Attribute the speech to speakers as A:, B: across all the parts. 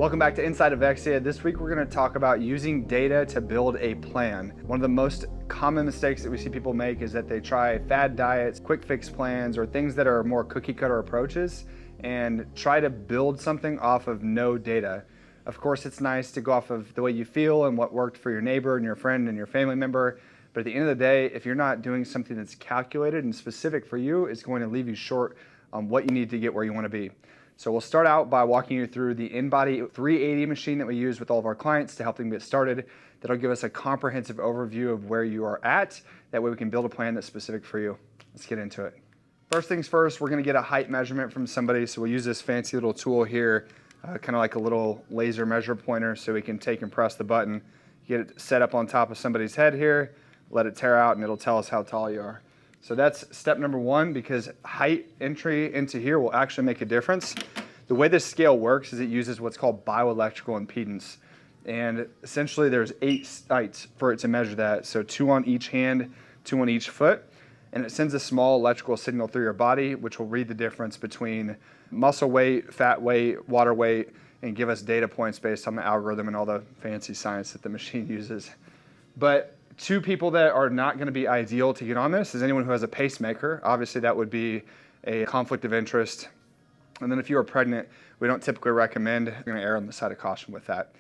A: Welcome back to Inside Evexia. This week we're going to talk about using data to build a plan. One of the most common mistakes that we see people make is that they try fad diets, quick fix plans, or things that are more cookie cutter approaches and try to build something off of no data. Of course, it's nice to go off of the way you feel and what worked for your neighbor and your friend and your family member. But at the end of the day, if you're not doing something that's calculated and specific for you, it's going to leave you short on what you need to get where you want to be. So we'll start out by walking you through the InBody 380 machine that we use with all of our clients to help them get started. That'll give us a comprehensive overview of where you are at. That way we can build a plan that's specific for you. Let's get into it. First things first, we're gonna get a height measurement from somebody. So we'll use this fancy little tool here, kind of like a little laser measure pointer, so we can take and press the button, get it set up on top of somebody's head here, let it tear out, and it'll tell us how tall you are. So that's step number one, because height entry into here will actually make a difference. The way this scale works is it uses what's called bioelectrical impedance. And essentially there's 8 sites for it to measure that. So 2 on each hand, 2 on each foot. And it sends a small electrical signal through your body, which will read the difference between muscle weight, fat weight, water weight, and give us data points based on the algorithm and all the fancy science that the machine uses. But 2 people that are not going to be ideal to get on this is anyone who has a pacemaker. Obviously that would be a conflict of interest. And then if you are pregnant, we don't typically recommend. You're going to err on the side of caution with that.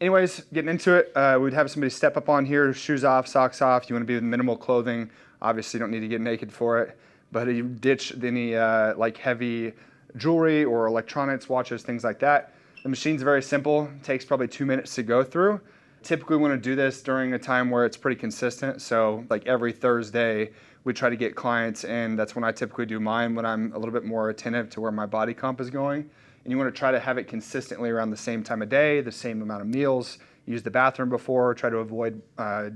A: Anyways, getting into it, we'd have somebody step up on here, shoes off, socks off. You want to be with minimal clothing. Obviously you don't need to get naked for it, but you ditch any like heavy jewelry or electronics, watches, things like that. The machine's very simple. It takes probably 2 minutes to go through. Typically we want to do this during a time where it's pretty consistent. So like every Thursday, we try to get clients, and that's when I typically do mine, when I'm a little bit more attentive to where my body comp is going. And you want to try to have it consistently around the same time of day, the same amount of meals, use the bathroom before, try to avoid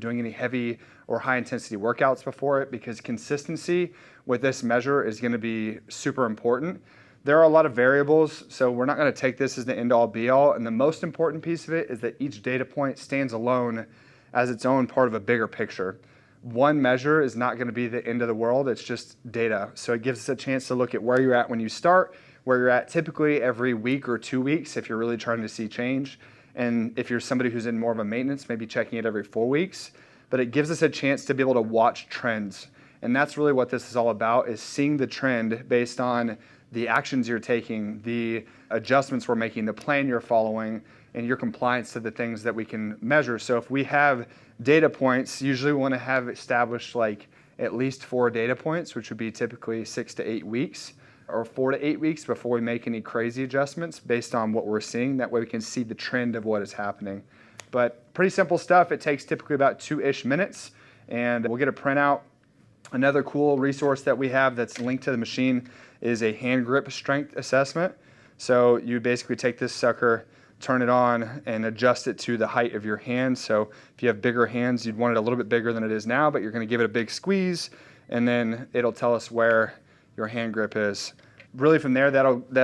A: doing any heavy or high intensity workouts before it, because consistency with this measure is going to be super important. There are a lot of variables, so we're not going to take this as the end all be all. And the most important piece of it is that each data point stands alone as its own part of a bigger picture. One measure is not going to be the end of the world. It's just data. So it gives us a chance to look at where you're at when you start, where you're at typically every week or 2 weeks if you're really trying to see change. And if you're somebody who's in more of a maintenance, maybe checking it every 4 weeks. But it gives us a chance to be able to watch trends. And that's really what this is all about, is seeing the trend based on the actions you're taking, the adjustments we're making, the plan you're following, and your compliance to the things that we can measure. So if we have data points, usually we want to have established like at least 4 data points, which would be typically 6 to 8 weeks, or 4 to 8 weeks before we make any crazy adjustments based on what we're seeing. That way we can see the trend of what is happening. But pretty simple stuff. It takes typically about 2-ish minutes, and we'll get a printout. Another cool resource that we have that's linked to the machine is a hand grip strength assessment. So you basically take this sucker, turn it on, and adjust it to the height of your hand. So if you have bigger hands, you'd want it a little bit bigger than it is now, but you're going to give it a big squeeze, and then it'll tell us where your hand grip is. Really from there,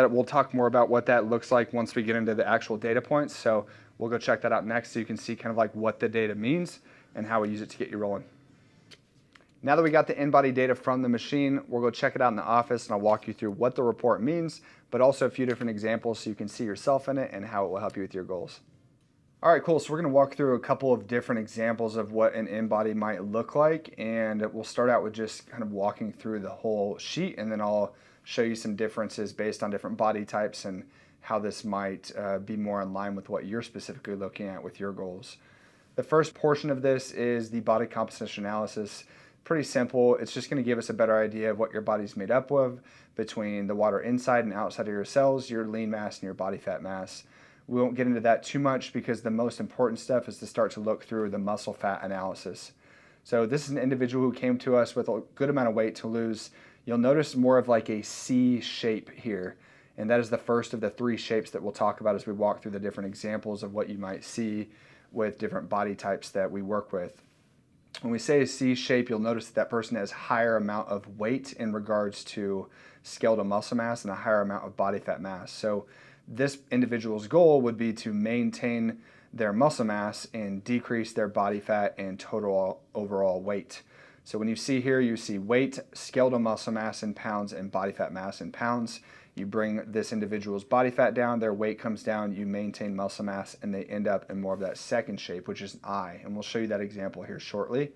A: we'll talk more about what that looks like once we get into the actual data points. So we'll go check that out next so you can see kind of like what the data means and how we use it to get you rolling. Now that we got the InBody data from the machine, we'll go check it out in the office, and I'll walk you through what the report means, but also a few different examples so you can see yourself in it and how it will help you with your goals. All right, cool. So we're going to walk through a couple of different examples of what an InBody might look like, and we'll start out with just kind of walking through the whole sheet, and then I'll show you some differences based on different body types and how this might be more in line with what you're specifically looking at with your goals. The first portion of this is the body composition analysis. Pretty simple. It's just going to give us a better idea of what your body's made up of between the water inside and outside of your cells, your lean mass, and your body fat mass. We won't get into that too much because the most important stuff is to start to look through the muscle fat analysis. So this is an individual who came to us with a good amount of weight to lose. You'll notice more of like a C shape here, and that is the first of the 3 shapes that we'll talk about as we walk through the different examples of what you might see with different body types that we work with. When we say a C shape, you'll notice that person has higher amount of weight in regards to skeletal muscle mass and a higher amount of body fat mass. So this individual's goal would be to maintain their muscle mass and decrease their body fat and total overall weight. So when you see here, you see weight, skeletal muscle mass in pounds, and body fat mass in pounds. You bring this individual's body fat down, their weight comes down, you maintain muscle mass, and they end up in more of that second shape, which is an I. And we'll show you that example here shortly.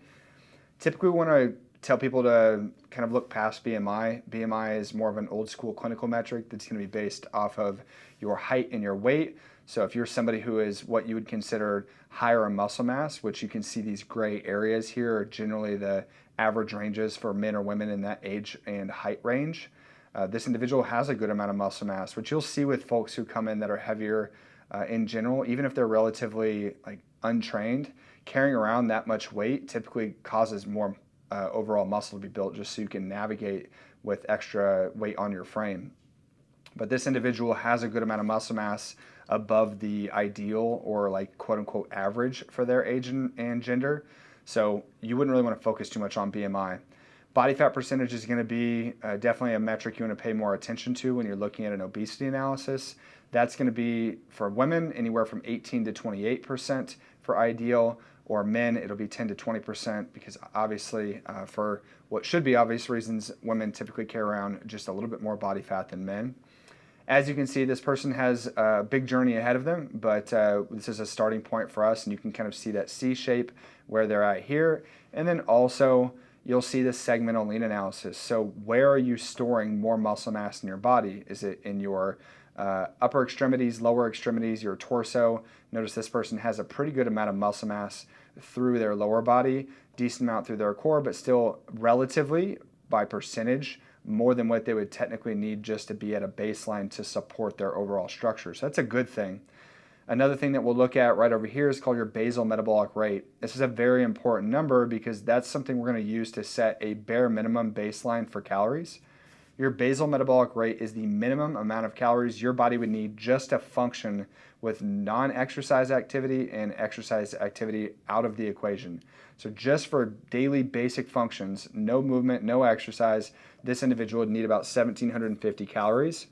A: Typically, we want to tell people to kind of look past BMI. BMI is more of an old school clinical metric that's going to be based off of your height and your weight. So if you're somebody who is what you would consider higher in muscle mass, which you can see these gray areas here are generally the average ranges for men or women in that age and height range. This individual has a good amount of muscle mass, which you'll see with folks who come in that are heavier in general, even if they're relatively untrained. Carrying around that much weight typically causes more overall muscle to be built, just so you can navigate with extra weight on your frame. But this individual has a good amount of muscle mass above the ideal or quote unquote average for their age and gender. So you wouldn't really want to focus too much on BMI. Body fat percentage is going to be definitely a metric you want to pay more attention to when you're looking at an obesity analysis. That's going to be for women anywhere from 18 to 28% for ideal, or men it'll be 10 to 20%, because obviously for what should be obvious reasons, women typically carry around just a little bit more body fat than men. As you can see, this person has a big journey ahead of them, but this is a starting point for us, and you can kind of see that C shape where they're at here. And then also you'll see the segmental lean analysis. So where are you storing more muscle mass in your body? Is it in your upper extremities, lower extremities, your torso? Notice this person has a pretty good amount of muscle mass through their lower body, decent amount through their core, but still relatively by percentage more than what they would technically need just to be at a baseline to support their overall structure. So that's a good thing. Another thing that we'll look at right over here is called your basal metabolic rate. This is a very important number because that's something we're going to use to set a bare minimum baseline for calories. Your basal metabolic rate is the minimum amount of calories your body would need just to function with non-exercise activity and exercise activity out of the equation. So just for daily basic functions, no movement, no exercise, this individual would need about 1,750 calories.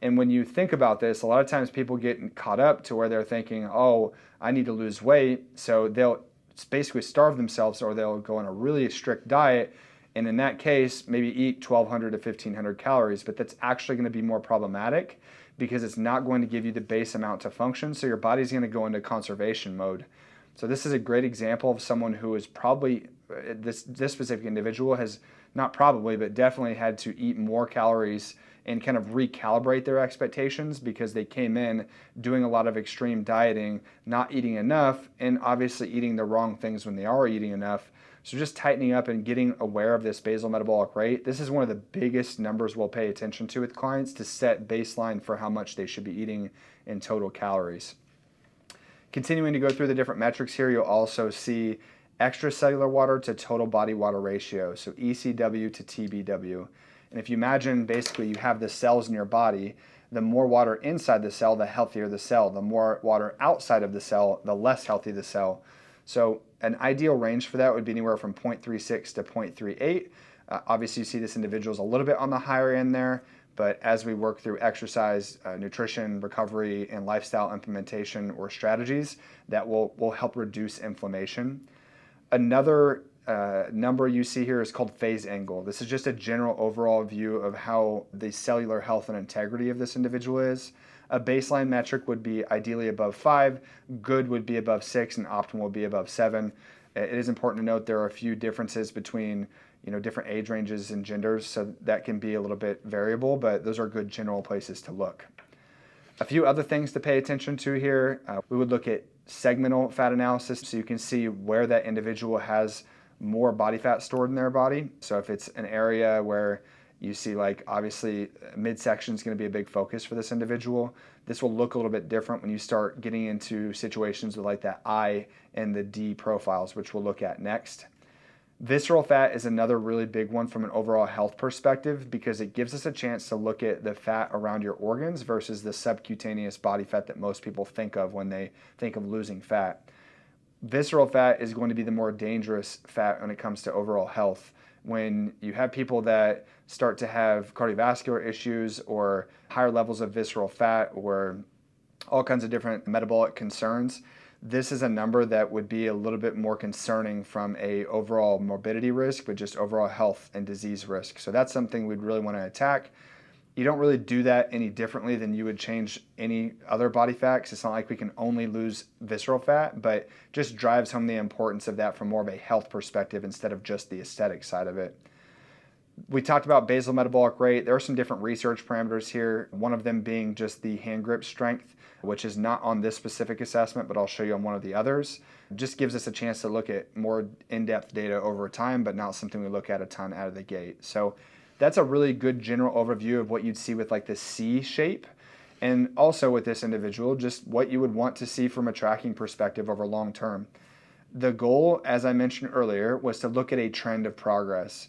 A: And when you think about this, a lot of times people get caught up to where they're thinking, oh, I need to lose weight. So they'll basically starve themselves, or they'll go on a really strict diet. And in that case, maybe eat 1,200 to 1,500 calories. But that's actually going to be more problematic because it's not going to give you the base amount to function. So your body's going to go into conservation mode. So this is a great example of someone who is probably, this specific individual has not probably, but definitely had to eat more calories and kind of recalibrate their expectations because they came in doing a lot of extreme dieting, not eating enough, and obviously eating the wrong things when they are eating enough. So just tightening up and getting aware of this basal metabolic rate. This is one of the biggest numbers we'll pay attention to with clients to set baseline for how much they should be eating in total calories. Continuing to go through the different metrics here, you'll also see extracellular water to total body water ratio, so ECW to TBW. And if you imagine basically you have the cells in your body, the more water inside the cell, the healthier the cell. The more water outside of the cell, the less healthy the cell. So an ideal range for that would be anywhere from 0.36 to 0.38. Obviously, you see this individual is a little bit on the higher end there, but as we work through exercise, nutrition, recovery, and lifestyle implementation or strategies, that will help reduce inflammation. Another number you see here is called phase angle. This is just a general overall view of how the cellular health and integrity of this individual is. A baseline metric would be ideally above 5, good would be above 6, and optimal would be above 7. It is important to note there are a few differences between different age ranges and genders, so that can be a little bit variable, but those are good general places to look. A few other things to pay attention to here, we would look at segmental fat analysis, so you can see where that individual has more body fat stored in their body. So if it's an area where you see obviously midsection is going to be a big focus for this individual, this will look a little bit different when you start getting into situations with that I and the D profiles, which we'll look at next. Visceral fat is another really big one from an overall health perspective because it gives us a chance to look at the fat around your organs versus the subcutaneous body fat that most people think of when they think of losing fat. Visceral fat is going to be the more dangerous fat when it comes to overall health. When you have people that start to have cardiovascular issues or higher levels of visceral fat or all kinds of different metabolic concerns, this is a number that would be a little bit more concerning from a overall morbidity risk, but just overall health and disease risk. So that's something we'd really want to attack. You don't really do that any differently than you would change any other body fat, because it's not like we can only lose visceral fat, but just drives home the importance of that from more of a health perspective instead of just the aesthetic side of it. We talked about basal metabolic rate. There are some different research parameters here, one of them being just the hand grip strength, which is not on this specific assessment, but I'll show you on one of the others. Just gives us a chance to look at more in-depth data over time, but not something we look at a ton out of the gate. So that's a really good general overview of what you'd see with like the C shape. And also with this individual, just what you would want to see from a tracking perspective over long term. The goal, as I mentioned earlier, was to look at a trend of progress.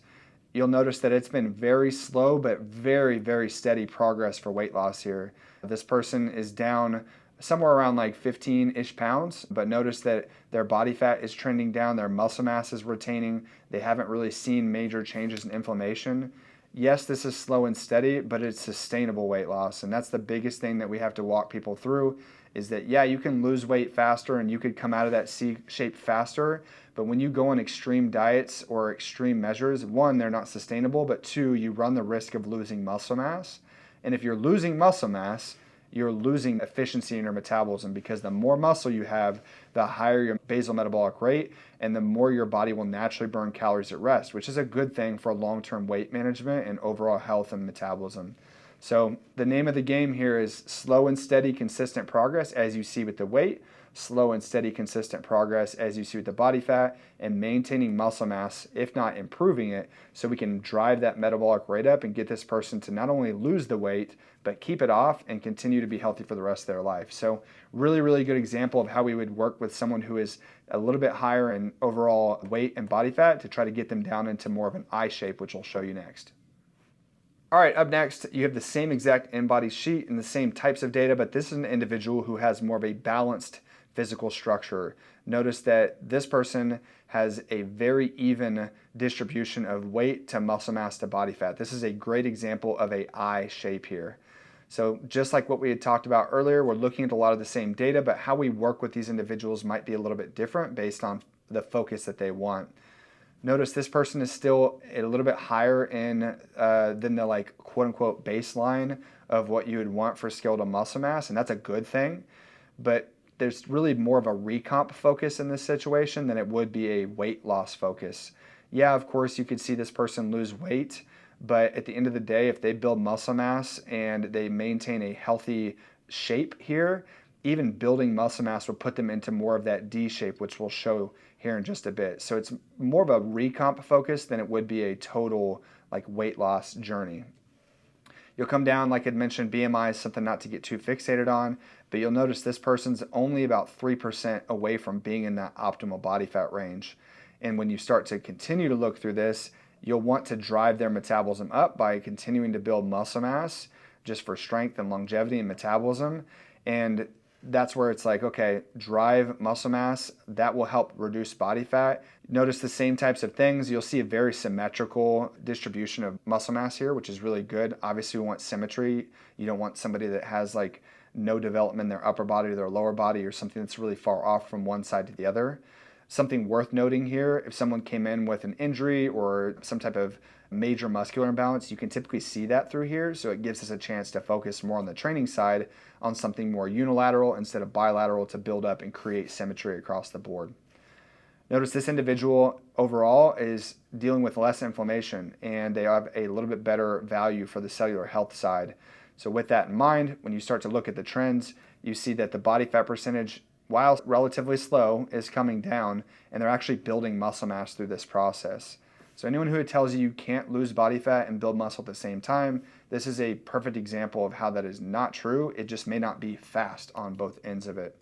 A: You'll notice that it's been very slow, but very, very steady progress for weight loss here. This person is down somewhere around like 15-ish pounds, but notice that their body fat is trending down, their muscle mass is retaining. They haven't really seen major changes in inflammation. Yes, this is slow and steady, but it's sustainable weight loss. And that's the biggest thing that we have to walk people through, is that, yeah, you can lose weight faster and you could come out of that C shape faster. But when you go on extreme diets or extreme measures, one, they're not sustainable, but two, you run the risk of losing muscle mass. And if you're losing muscle mass, you're losing efficiency in your metabolism, because the more muscle you have, the higher your basal metabolic rate, and the more your body will naturally burn calories at rest, which is a good thing for long-term weight management and overall health and metabolism. So the name of the game here is slow and steady, consistent progress, as you see with the weight, slow and steady, consistent progress, as you see with the body fat, and maintaining muscle mass, if not improving it, so we can drive that metabolic rate up and get this person to not only lose the weight, but keep it off and continue to be healthy for the rest of their life. So really, really good example of how we would work with someone who is a little bit higher in overall weight and body fat to try to get them down into more of an I shape, which I'll show you next. All right, up next, you have the same exact InBody sheet and the same types of data, but this is an individual who has more of a balanced physical structure. Notice that this person has a very even distribution of weight to muscle mass to body fat. This is a great example of a I shape here. So just like what we had talked about earlier, we're looking at a lot of the same data, but how we work with these individuals might be a little bit different based on the focus that they want. Notice this person is still a little bit higher in than the like quote unquote baseline of what you would want for skeletal muscle mass, and that's a good thing. But there's really more of a recomp focus in this situation than it would be a weight loss focus. Yeah, of course, you could see this person lose weight, but at the end of the day, if they build muscle mass and they maintain a healthy shape here, even building muscle mass will put them into more of that D shape, which we'll show here in just a bit. So it's more of a recomp focus than it would be a total like weight loss journey. You'll come down, like I'd mentioned, BMI is something not to get too fixated on, but you'll notice this person's only about 3% away from being in that optimal body fat range. And when you start to continue to look through this, you'll want to drive their metabolism up by continuing to build muscle mass just for strength and longevity and metabolism. And that's where it's like, okay, drive muscle mass, that will help reduce body fat. Notice the same types of things. You'll see a very symmetrical distribution of muscle mass here, which is really good. Obviously, we want symmetry. You don't want somebody that has like no development in their upper body or their lower body, or something that's really far off from one side to the other. Something worth noting here, if someone came in with an injury or some type of major muscular imbalance, you can typically see that through here. So it gives us a chance to focus more on the training side on something more unilateral instead of bilateral to build up and create symmetry across the board. Notice this individual overall is dealing with less inflammation, and they have a little bit better value for the cellular health side. So with that in mind, when you start to look at the trends, you see that the body fat percentage, while relatively slow, is coming down, and they're actually building muscle mass through this process. So anyone who tells you you can't lose body fat and build muscle at the same time, this is a perfect example of how that is not true. It just may not be fast on both ends of it.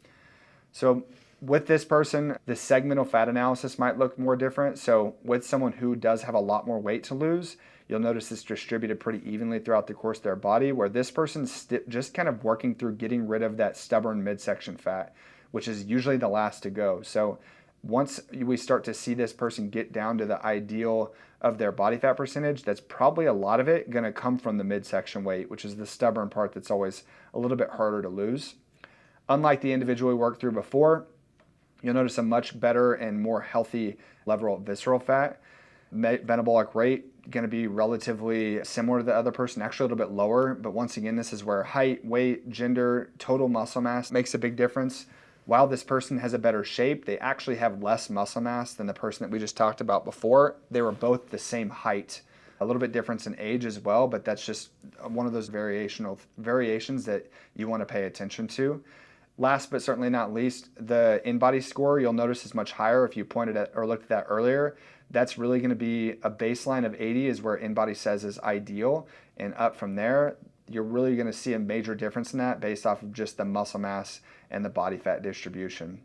A: So with this person, the segmental fat analysis might look more different. So with someone who does have a lot more weight to lose, you'll notice it's distributed pretty evenly throughout the course of their body, where this person's just kind of working through getting rid of that stubborn midsection fat, which is usually the last to go. So once we start to see this person get down to the ideal of their body fat percentage, that's probably a lot of it going to come from the midsection weight, which is the stubborn part that's always a little bit harder to lose. Unlike the individual we worked through before, you'll notice a much better and more healthy level of visceral fat. metabolic rate going to be relatively similar to the other person, actually a little bit lower. But once again, this is where height, weight, gender, total muscle mass makes a big difference. While this person has a better shape, they actually have less muscle mass than the person that we just talked about before. They were both the same height. A little bit difference in age as well, but that's just one of those variations that you want to pay attention to. Last but certainly not least, the InBody score you'll notice is much higher if you pointed at or looked at that earlier. That's really going to be a baseline of 80 is where InBody says is ideal, and up from there, you're really going to see a major difference in that based off of just the muscle mass and the body fat distribution.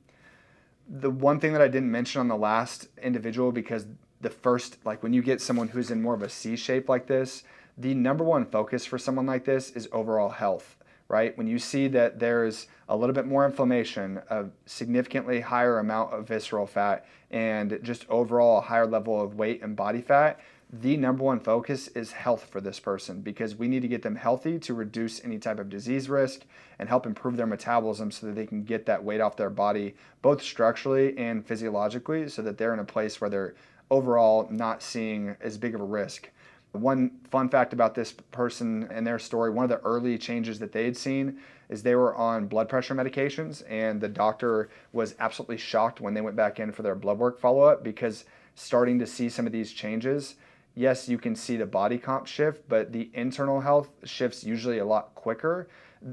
A: The one thing that I didn't mention on the last individual, because the first, like when you get someone who's in more of a C shape like this, the number one focus for someone like this is overall health, right? When you see that there's a little bit more inflammation, a significantly higher amount of visceral fat, and just overall a higher level of weight and body fat, the number one focus is health for this person, because we need to get them healthy to reduce any type of disease risk and help improve their metabolism so that they can get that weight off their body, both structurally and physiologically, so that they're in a place where they're overall not seeing as big of a risk. One fun fact about this person and their story, one of the early changes that they had seen is they were on blood pressure medications, and the doctor was absolutely shocked when they went back in for their blood work follow-up, because starting to see some of these changes, yes, you can see the body comp shift, but the internal health shifts usually a lot quicker,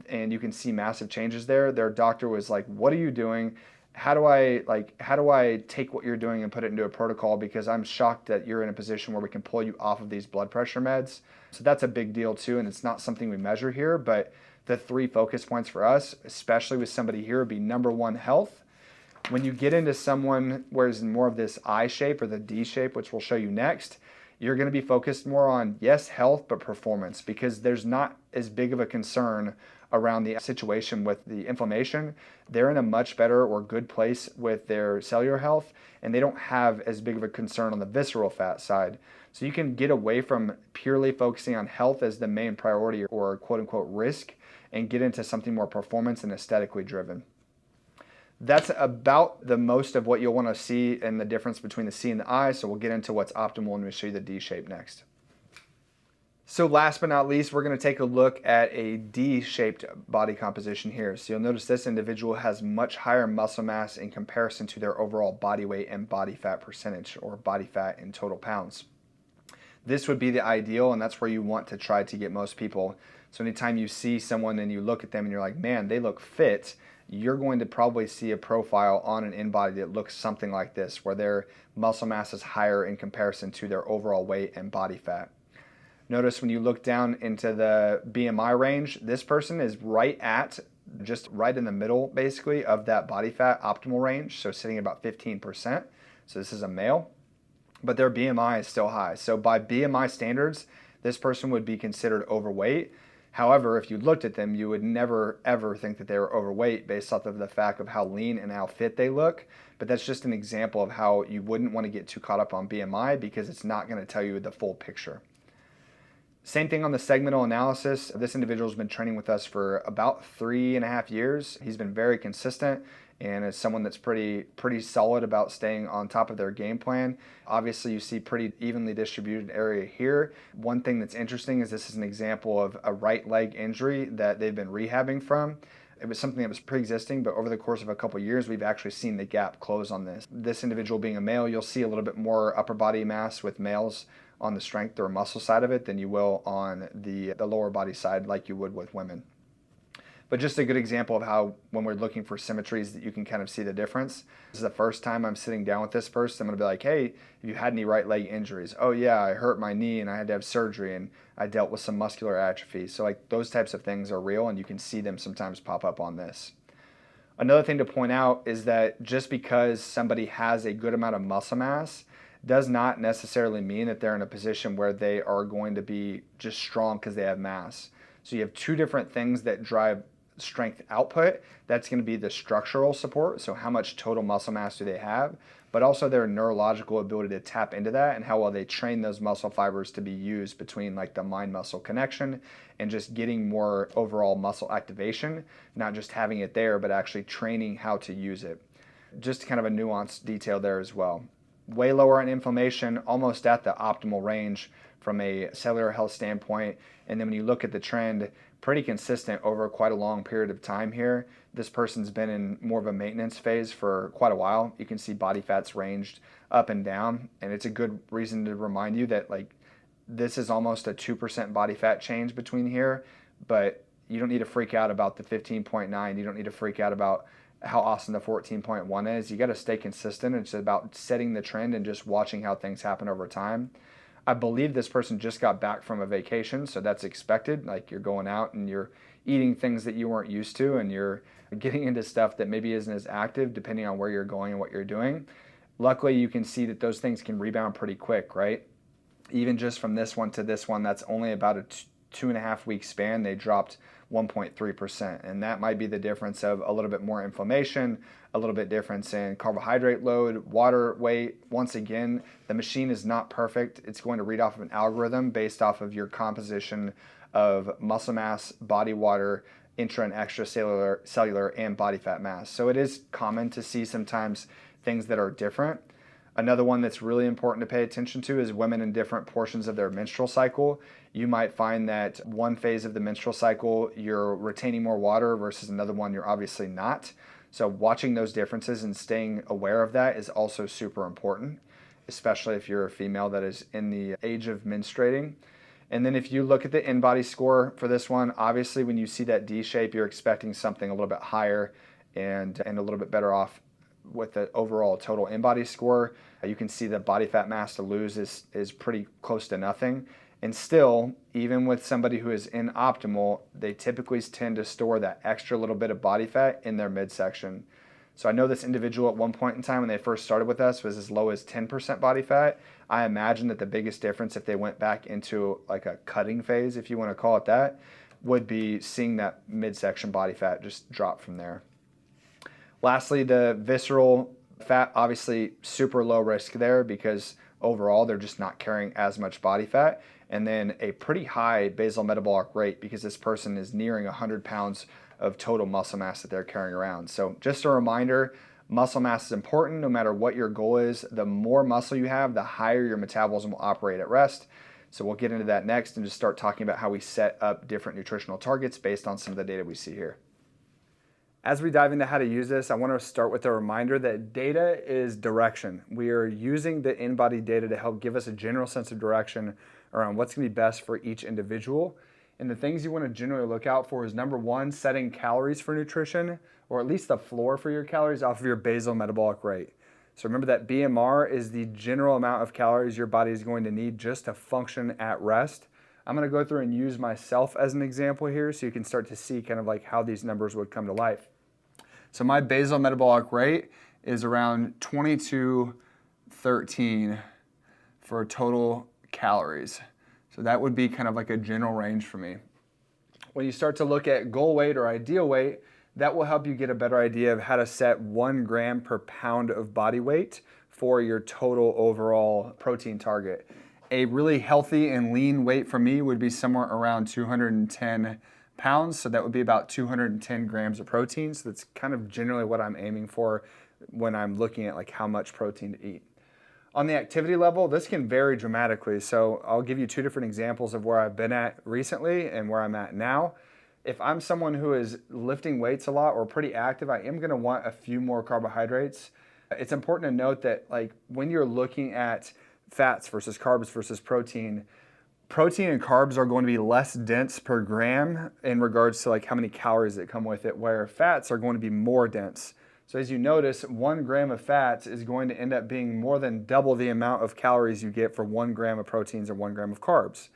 A: and you can see massive changes there. Their doctor was like, "What are you doing? How do I take what you're doing and put it into a protocol, because I'm shocked that you're in a position where we can pull you off of these blood pressure meds." So that's a big deal too, and it's not something we measure here, but the 3 focus points for us, especially with somebody here, would be number 1, health. When you get into someone where's in more of this I shape or the D shape, which we'll show you next, you're going to be focused more on, yes, health, but performance, because there's not as big of a concern around the situation with the inflammation. They're in a much better or good place with their cellular health, and they don't have as big of a concern on the visceral fat side. So you can get away from purely focusing on health as the main priority or quote unquote risk, and get into something more performance and aesthetically driven. That's about the most of what you'll want to see in the difference between the C and the I, so we'll get into what's optimal and we'll show you the D shape next. So last but not least, we're going to take a look at a D-shaped body composition here. So you'll notice this individual has much higher muscle mass in comparison to their overall body weight and body fat percentage, or body fat in total pounds. This would be the ideal, and that's where you want to try to get most people. So anytime you see someone and you look at them and you're like, man, they look fit, you're going to probably see a profile on an InBody that looks something like this, where their muscle mass is higher in comparison to their overall weight and body fat. Notice when you look down into the BMI range, this person is just right in the middle, basically, of that body fat optimal range, so sitting at about 15%. So this is a male, but their BMI is still high. So by BMI standards, this person would be considered overweight. However, if you looked at them, you would never ever think that they were overweight based off of the fact of how lean and how fit they look. But that's just an example of how you wouldn't want to get too caught up on BMI, because it's not going to tell you the full picture. Same thing on the segmental analysis. This individual has been training with us for about 3.5 years. He's been very consistent and is someone that's pretty solid about staying on top of their game plan. Obviously, you see pretty evenly distributed area here. One thing that's interesting is this is an example of a right leg injury that they've been rehabbing from. It was something that was pre-existing, but over the course of a couple of years, we've actually seen the gap close on this. This individual being a male, you'll see a little bit more upper body mass with males on the strength or muscle side of it than you will on the lower body side, like you would with women. But just a good example of how when we're looking for symmetries that you can kind of see the difference. This is the first time I'm sitting down with this person. I'm going to be like, hey, have you had any right leg injuries? Oh yeah, I hurt my knee and I had to have surgery and I dealt with some muscular atrophy. So like those types of things are real, and you can see them sometimes pop up on this. Another thing to point out is that just because somebody has a good amount of muscle mass does not necessarily mean that they're in a position where they are going to be just strong because they have mass. So you have two different things that drive strength output. That's going to be the structural support, so how much total muscle mass do they have, but also their neurological ability to tap into that and how well they train those muscle fibers to be used between like the mind-muscle connection and just getting more overall muscle activation, not just having it there, but actually training how to use it. Just kind of a nuanced detail there as well. way lower on inflammation, almost at the optimal range from a cellular health standpoint. And then when you look at the trend, pretty consistent over quite a long period of time here. This person's been in more of a maintenance phase for quite a while. You can see body fat's ranged up and down, and it's a good reason to remind you that like this is almost a 2% body fat change between here, but you don't need to freak out about the 15.9. You don't need to freak out about how awesome the 14.1 is. You got to stay consistent. It's about setting the trend and just watching how things happen over time. I believe this person just got back from a vacation, so that's expected. Like you're going out and you're eating things that you weren't used to, and you're getting into stuff that maybe isn't as active depending on where you're going and what you're doing. Luckily, you can see that those things can rebound pretty quick, right? Even just from this one to this one, that's only about a 2.5 week span. They dropped 1.3%, and that might be the difference of a little bit more inflammation, a little bit difference in carbohydrate load, water weight. Once again, the machine is not perfect. It's going to read off of an algorithm based off of your composition of muscle mass, body water, intra and extracellular, and body fat mass. So it is common to see sometimes things that are different. Another one that's really important to pay attention to is women in different portions of their menstrual cycle. You might find that one phase of the menstrual cycle, you're retaining more water versus another one, you're obviously not. So watching those differences and staying aware of that is also super important, especially if you're a female that is in the age of menstruating. And then if you look at the InBody score for this one, obviously when you see that D shape, you're expecting something a little bit higher and a little bit better off with the overall total InBody score. You can see the body fat mass to lose is pretty close to nothing. And still, even with somebody who is inoptimal, they typically tend to store that extra little bit of body fat in their midsection. So I know this individual at one point in time when they first started with us was as low as 10% body fat. I imagine that the biggest difference if they went back into like a cutting phase, if you want to call it that, would be seeing that midsection body fat just drop from there. Lastly, the visceral fat, obviously super low risk there because overall they're just not carrying as much body fat. And then a pretty high basal metabolic rate because this person is nearing 100 pounds of total muscle mass that they're carrying around. So just a reminder, muscle mass is important no matter what your goal is. The more muscle you have, the higher your metabolism will operate at rest. So we'll get into that next and just start talking about how we set up different nutritional targets based on some of the data we see here. As we dive into how to use this, I want to start with a reminder that data is direction. We are using the InBody data to help give us a general sense of direction around what's going to be best for each individual. And the things you want to generally look out for is number one, setting calories for nutrition, or at least the floor for your calories off of your basal metabolic rate. So remember that BMR is the general amount of calories your body is going to need just to function at rest. I'm going to go through and use myself as an example here so you can start to see kind of like how these numbers would come to life. So my basal metabolic rate is around 2213 for total calories. So that would be kind of like a general range for me. When you start to look at goal weight or ideal weight, that will help you get a better idea of how to set 1 gram per pound of body weight for your total overall protein target. A really healthy and lean weight for me would be somewhere around 210 pounds. So that would be about 210 grams of protein. So that's kind of generally what I'm aiming for when I'm looking at like how much protein to eat. On the activity level, this can vary dramatically. So I'll give you two different examples of where I've been at recently and where I'm at now. If I'm someone who is lifting weights a lot or pretty active, I am going to want a few more carbohydrates. It's important to note that like when you're looking at fats versus carbs versus protein and carbs are going to be less dense per gram in regards to like how many calories that come with it, where fats are going to be more dense. So as you notice, 1 gram of fats is going to end up being more than double the amount of calories you get for 1 gram of proteins or 1 gram of carbs.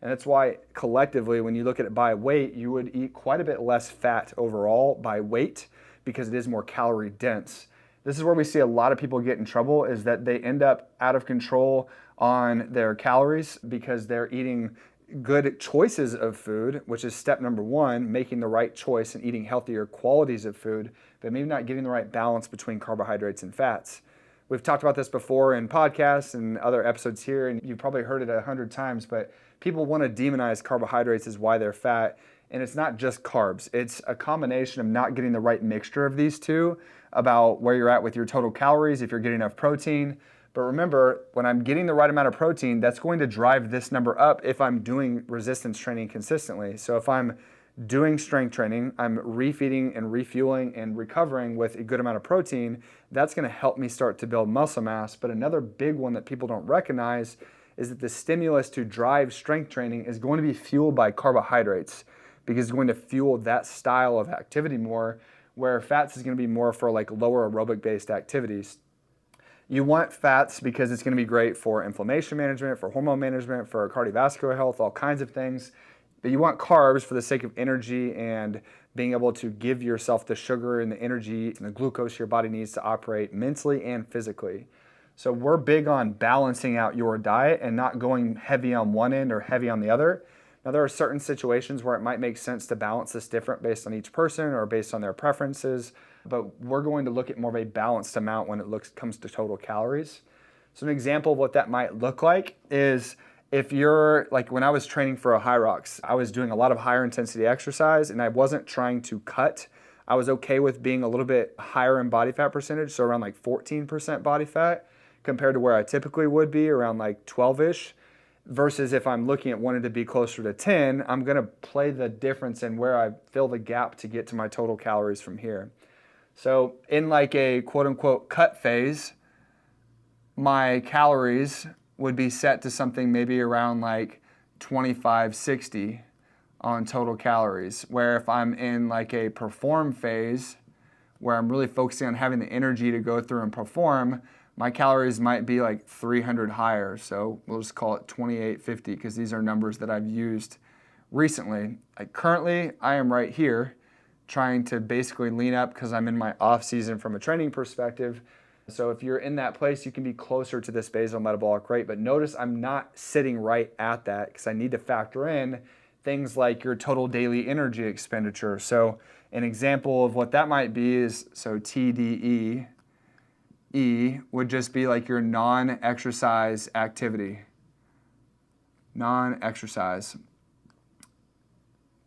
A: And that's why collectively, when you look at it by weight, you would eat quite a bit less fat overall by weight because it is more calorie dense. This is where we see a lot of people get in trouble, is that they end up out of control on their calories because they're eating good choices of food, which is step number one, making the right choice and eating healthier qualities of food, but maybe not getting the right balance between carbohydrates and fats. We've talked about this before in podcasts and other episodes here, and you've probably heard it 100 times, but people want to demonize carbohydrates as why they're fat, and it's not just carbs. It's a combination of not getting the right mixture of these two about where you're at with your total calories, if you're getting enough protein, But remember, when I'm getting the right amount of protein, that's going to drive this number up if I'm doing resistance training consistently. So if I'm doing strength training, I'm refeeding and refueling and recovering with a good amount of protein, that's going to help me start to build muscle mass. But another big one that people don't recognize is that the stimulus to drive strength training is going to be fueled by carbohydrates, because it's going to fuel that style of activity more, where fats is going to be more for like lower aerobic based activities. You want fats because it's going to be great for inflammation management, for hormone management, for cardiovascular health, all kinds of things. But you want carbs for the sake of energy and being able to give yourself the sugar and the energy and the glucose your body needs to operate mentally and physically. So we're big on balancing out your diet and not going heavy on one end or heavy on the other. Now, there are certain situations where it might make sense to balance this different based on each person or based on their preferences, but we're going to look at more of a balanced amount when it comes to total calories. So an example of what that might look like is if you're, like when I was training for a Hyrox, I was doing a lot of higher intensity exercise and I wasn't trying to cut. I was okay with being a little bit higher in body fat percentage, so around like 14% body fat compared to where I typically would be around like 12-ish. Versus if I'm looking at wanting to be closer to 10, I'm going to play the difference in where I fill the gap to get to my total calories from here. So in like a quote unquote cut phase, my calories would be set to something maybe around like 25-60 on total calories. Where if I'm in like a perform phase, where I'm really focusing on having the energy to go through and perform, my calories might be like 300 higher. So we'll just call it 2850 because these are numbers that I've used recently. Currently, I am right here trying to basically lean up because I'm in my off season from a training perspective. So if you're in that place, you can be closer to this basal metabolic rate. But notice I'm not sitting right at that because I need to factor in things like your total daily energy expenditure. So an example of what that might be is, so TDE, would just be like your non-exercise activity. Non-exercise.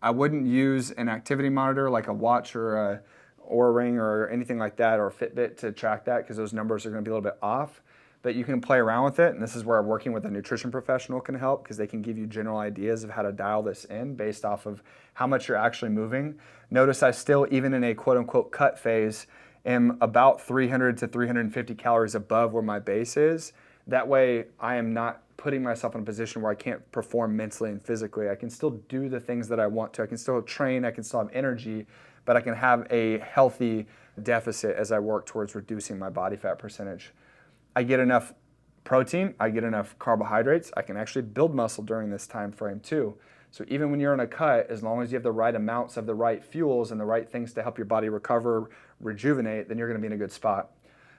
A: I wouldn't use an activity monitor like a watch or a Oura Ring or anything like that, or a Fitbit to track that, because those numbers are going to be a little bit off. But you can play around with it, and this is where working with a nutrition professional can help, because they can give you general ideas of how to dial this in based off of how much you're actually moving. Notice I still, even in a quote-unquote cut phase, am about 300 to 350 calories above where my base is. That way I am not putting myself in a position where I can't perform mentally and physically. I can still do the things that I want to. I can still train, I can still have energy, but I can have a healthy deficit as I work towards reducing my body fat percentage. I get enough protein, I get enough carbohydrates, I can actually build muscle during this time frame too. So even when you're in a cut, as long as you have the right amounts of the right fuels and the right things to help your body recover, rejuvenate, then you're going to be in a good spot.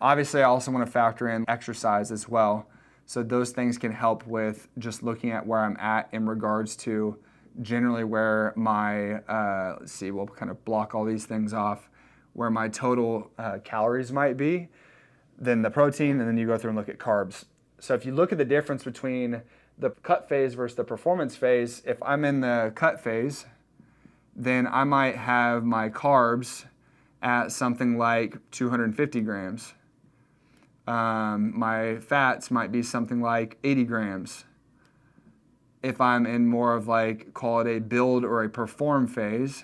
A: Obviously, I also want to factor in exercise as well. So those things can help with just looking at where I'm at in regards to generally where my, let's see, we'll kind of block all these things off, where my total calories might be, then the protein, and then you go through and look at carbs. So if you look at the difference between the cut phase versus the performance phase, if I'm in the cut phase, then I might have my carbs at something like 250 grams. My fats might be something like 80 grams. If I'm in more of like, call it a build or a perform phase,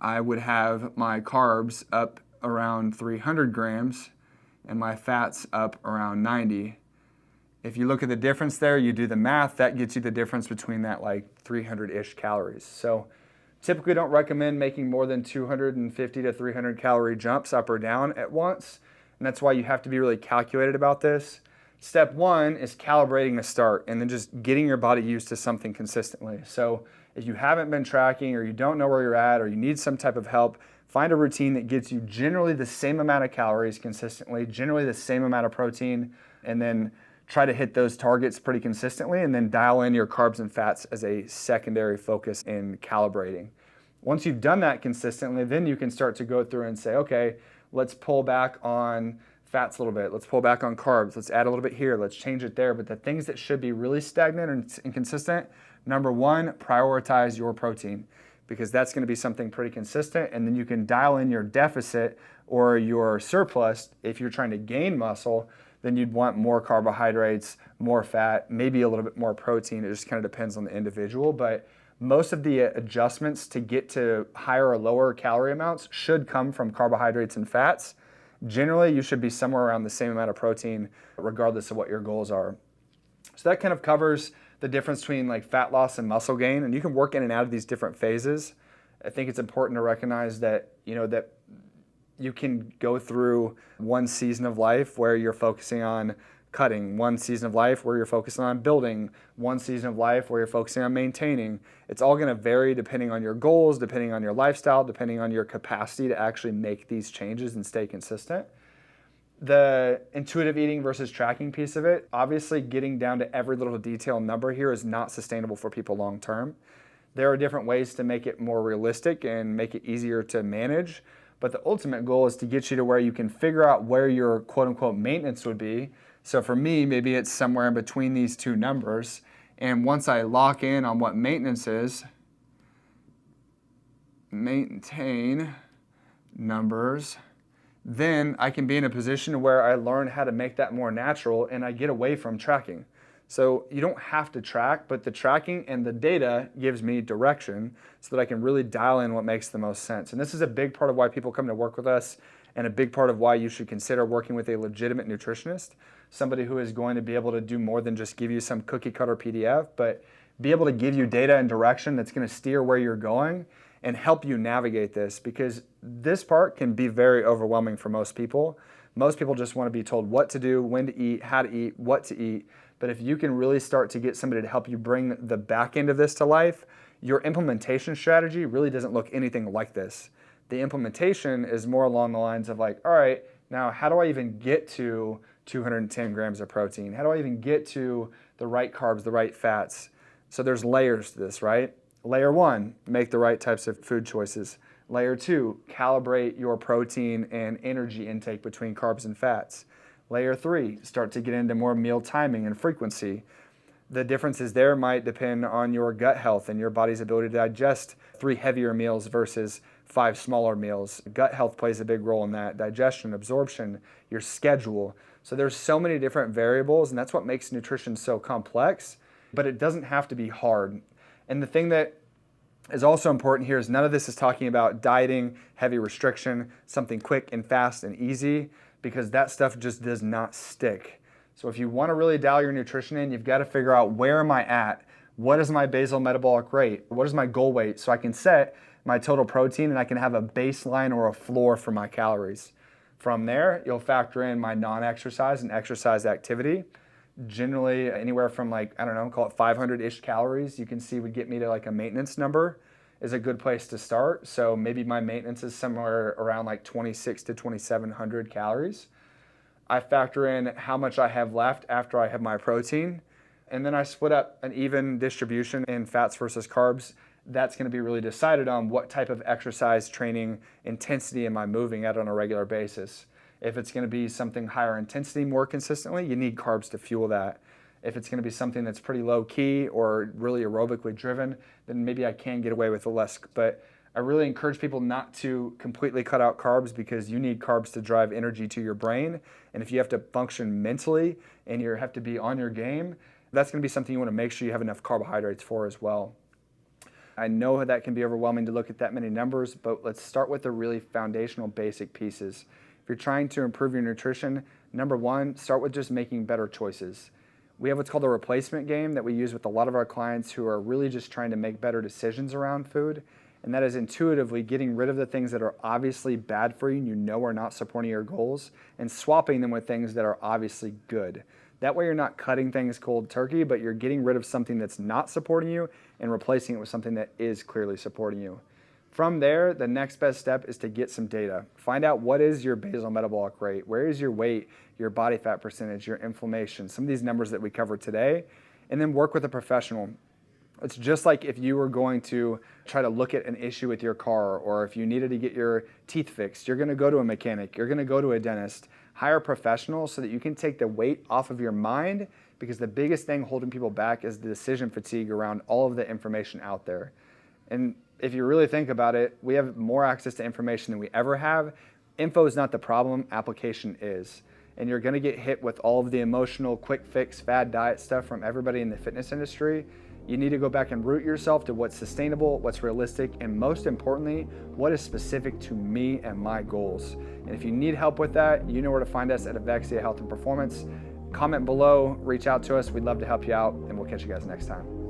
A: I would have my carbs up around 300 grams and my fats up around 90. If you look at the difference there, you do the math, that gets you the difference between that like 300-ish calories. So typically don't recommend making more than 250 to 300 calorie jumps up or down at once. And that's why you have to be really calculated about this. Step one is calibrating the start and then just getting your body used to something consistently. So if you haven't been tracking or you don't know where you're at or you need some type of help, find a routine that gets you generally the same amount of calories consistently, generally the same amount of protein, and then try to hit those targets pretty consistently, and then dial in your carbs and fats as a secondary focus in calibrating. Once you've done that consistently, then you can start to go through and say, okay, let's pull back on fats a little bit. Let's pull back on carbs. Let's add a little bit here. Let's change it there. But the things that should be really stagnant and consistent, number one, prioritize your protein. because that's going to be something pretty consistent. And then you can dial in your deficit or your surplus. If you're trying to gain muscle, then you'd want more carbohydrates, more fat, maybe a little bit more protein. It just kind of depends on the individual. But most of the adjustments to get to higher or lower calorie amounts should come from carbohydrates and fats. Generally, you should be somewhere around the same amount of protein, regardless of what your goals are. So that kind of covers the difference between like fat loss and muscle gain, and you can work in and out of these different phases. I think it's important to recognize that, that you can go through one season of life where you're focusing on cutting, one season of life where you're focusing on building, one season of life where you're focusing on maintaining. It's all going to vary depending on your goals, depending on your lifestyle, depending on your capacity to actually make these changes and stay consistent. The intuitive eating versus tracking piece of it, obviously getting down to every little detail number here is not sustainable for people long term. There are different ways to make it more realistic and make it easier to manage, but the ultimate goal is to get you to where you can figure out where your quote unquote maintenance would be. So for me, maybe it's somewhere in between these two numbers. And once I lock in on what maintenance is, maintain numbers, then I can be in a position where I learn how to make that more natural and I get away from tracking. So you don't have to track, but the tracking and the data gives me direction so that I can really dial in what makes the most sense. And this is a big part of why people come to work with us, and a big part of why you should consider working with a legitimate nutritionist, somebody who is going to be able to do more than just give you some cookie cutter PDF, but be able to give you data and direction that's going to steer where you're going and help you navigate this, because this part can be very overwhelming for most people. Most people just want to be told what to do, when to eat, how to eat, what to eat. But if you can really start to get somebody to help you bring the back end of this to life, your implementation strategy really doesn't look anything like this. The implementation is more along the lines of like, all right, now how do I even get to 210 grams of protein? How do I even get to the right carbs, the right fats? So there's layers to this, right? Layer 1, make the right types of food choices. Layer 2, calibrate your protein and energy intake between carbs and fats. Layer 3, start to get into more meal timing and frequency. The differences there might depend on your gut health and your body's ability to digest 3 heavier meals versus 5 smaller meals. Gut health plays a big role in that. Digestion, absorption, your schedule. So there's so many different variables, and that's what makes nutrition so complex, but it doesn't have to be hard. And the thing that is also important here is none of this is talking about dieting, heavy restriction, something quick and fast and easy, because that stuff just does not stick. So if you want to really dial your nutrition in, you've got to figure out, where am I at? What is my basal metabolic rate? What is my goal weight? So I can set my total protein and I can have a baseline or a floor for my calories. From there, you'll factor in my non-exercise and exercise activity. Generally anywhere from call it 500-ish calories, you can see would get me to like a maintenance number is a good place to start. So maybe my maintenance is somewhere around like 26 to 2,700 calories. I factor in how much I have left after I have my protein, and then I split up an even distribution in fats versus carbs. That's going to be really decided on what type of exercise training intensity am I moving at on a regular basis. If it's going to be something higher intensity more consistently, you need carbs to fuel that. If it's going to be something that's pretty low key or really aerobically driven, then maybe I can get away with less. But I really encourage people not to completely cut out carbs, because you need carbs to drive energy to your brain. And if you have to function mentally and you have to be on your game, that's going to be something you want to make sure you have enough carbohydrates for as well. I know that can be overwhelming to look at that many numbers, but let's start with the really foundational basic pieces. If you're trying to improve your nutrition, number 1, start with just making better choices. We have what's called a replacement game that we use with a lot of our clients who are really just trying to make better decisions around food. And that is intuitively getting rid of the things that are obviously bad for you and you know are not supporting your goals, and swapping them with things that are obviously good. That way you're not cutting things cold turkey, but you're getting rid of something that's not supporting you and replacing it with something that is clearly supporting you. From there, the next best step is to get some data. Find out what is your basal metabolic rate, where is your weight, your body fat percentage, your inflammation, some of these numbers that we covered today, and then work with a professional. It's just like if you were going to try to look at an issue with your car, or if you needed to get your teeth fixed, you're going to go to a mechanic, you're going to go to a dentist. Hire a professional so that you can take the weight off of your mind, because the biggest thing holding people back is the decision fatigue around all of the information out there. And if you really think about it, we have more access to information than we ever have. Info is not the problem, application is. And you're gonna get hit with all of the emotional, quick fix, fad diet stuff from everybody in the fitness industry. You need to go back and root yourself to what's sustainable, what's realistic, and most importantly, what is specific to me and my goals. And if you need help with that, you know where to find us at Evexia Health and Performance. Comment below, reach out to us. We'd love to help you out, and we'll catch you guys next time.